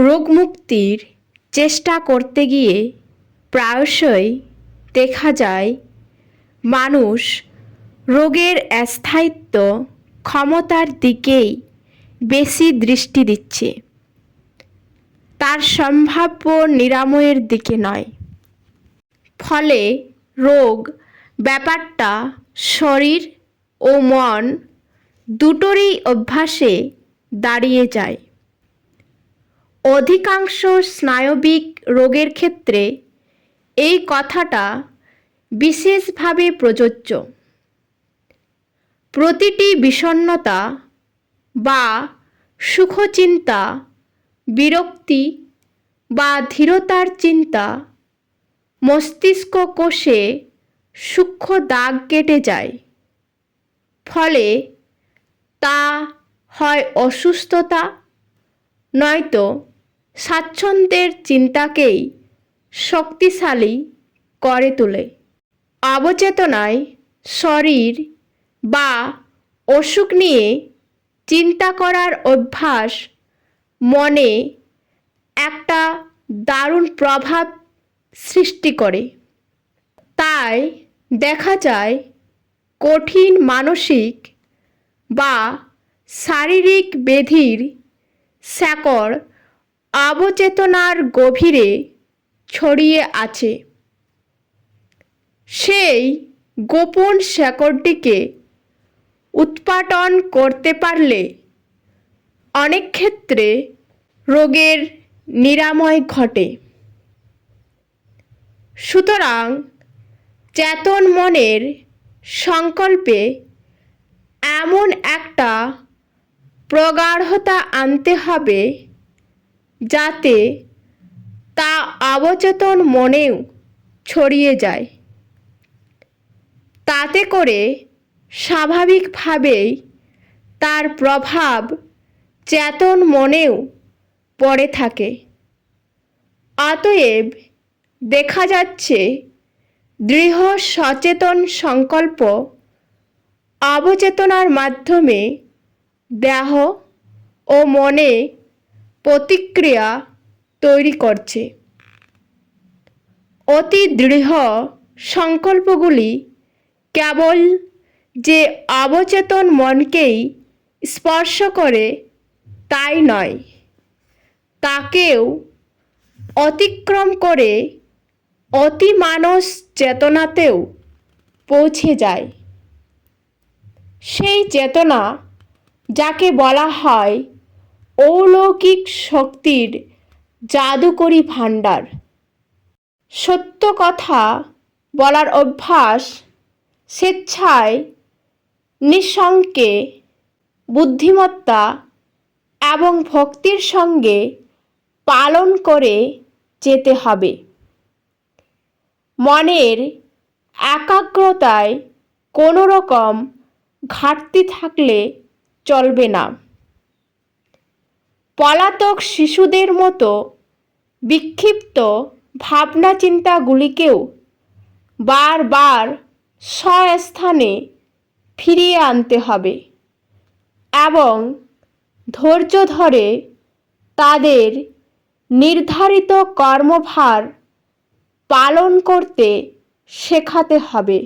রোগমুক্তির চেষ্টা করতে গিয়ে প্রায়শই দেখা যায় মানুষ রোগের স্থায়িত্ব ক্ষমতার দিকেই বেশি দৃষ্টি দিচ্ছে, তার সম্ভাব্য নিরাময়ের দিকে নয়। ফলে রোগ ব্যাপারটা শরীর ও মন দুটোরই অভ্যাসে দাঁড়িয়ে যায়। অধিকাংশ স্নায়বিক রোগের ক্ষেত্রে এই কথাটা বিশেষভাবে প্রযোজ্য। প্রতিটি বিষণ্ণতা বা সুখচিন্তা, বিরক্তি বা ধীরতার চিন্তা মস্তিষ্ক কোষে সূক্ষ্ম দাগ কেটে যায়। ফলে তা হয় অসুস্থতা, নয়তো স্বাচ্ছন্দ্যের চিন্তাকেই শক্তিশালী করে তোলে। অবচেতনায় শরীর বা অসুখ নিয়ে চিন্তা করার অভ্যাস মনে একটা দারুণ প্রভাব সৃষ্টি করে। তাই দেখা যায় কঠিন মানসিক বা শারীরিক ব্যাধির শেকড় অবচেতনার গভীরে ছড়িয়ে আছে। সেই গোপন শেকড়টিকে উৎপাটন করতে পারলে অনেক ক্ষেত্রে রোগের নিরাময় ঘটে। সুতরাং চেতন মনের সংকল্পে এমন একটা প্রগাঢ়তা আনতে হবে যাতে তা অবচেতন মনেও ছড়িয়ে যায়। তাতে করে স্বাভাবিকভাবেই তার প্রভাব চেতন মনেও পড়ে থাকে। অতএব দেখা যাচ্ছে দৃঢ় সচেতন সংকল্প অবচেতনার মাধ্যমে দেহ ও মনে প্রতিক্রিয়া তৈরি করছে। অতি দৃঢ় সংকল্পগুলি কেবল যে অবচেতন মনকেই স্পর্শ করে তাই নয়, তাকেও অতিক্রম করে অতিমানস চেতনাতেও পৌঁছে যায়। সেই চেতনা যাকে বলা হয় অলৌকিক শক্তির জাদুকরী ভাণ্ডার। সত্য কথা বলার অভ্যাস স্বেচ্ছায়, নিঃশঙ্কে, বুদ্ধিমত্তা এবং ভক্তির সঙ্গে পালন করে যেতে হবে। মনের একাগ্রতায় কোনো রকম ঘাটতি থাকলে চলবে না। পলাতক শিশুদের মতো বিক্ষিপ্ত ভাবনা চিন্তাগুলিকেও বারবার স্বস্থানে ফিরিয়ে আনতে হবে এবং ধৈর্য ধরে তাদের নির্ধারিত কর্মভার পালন করতে শেখাতে হবে।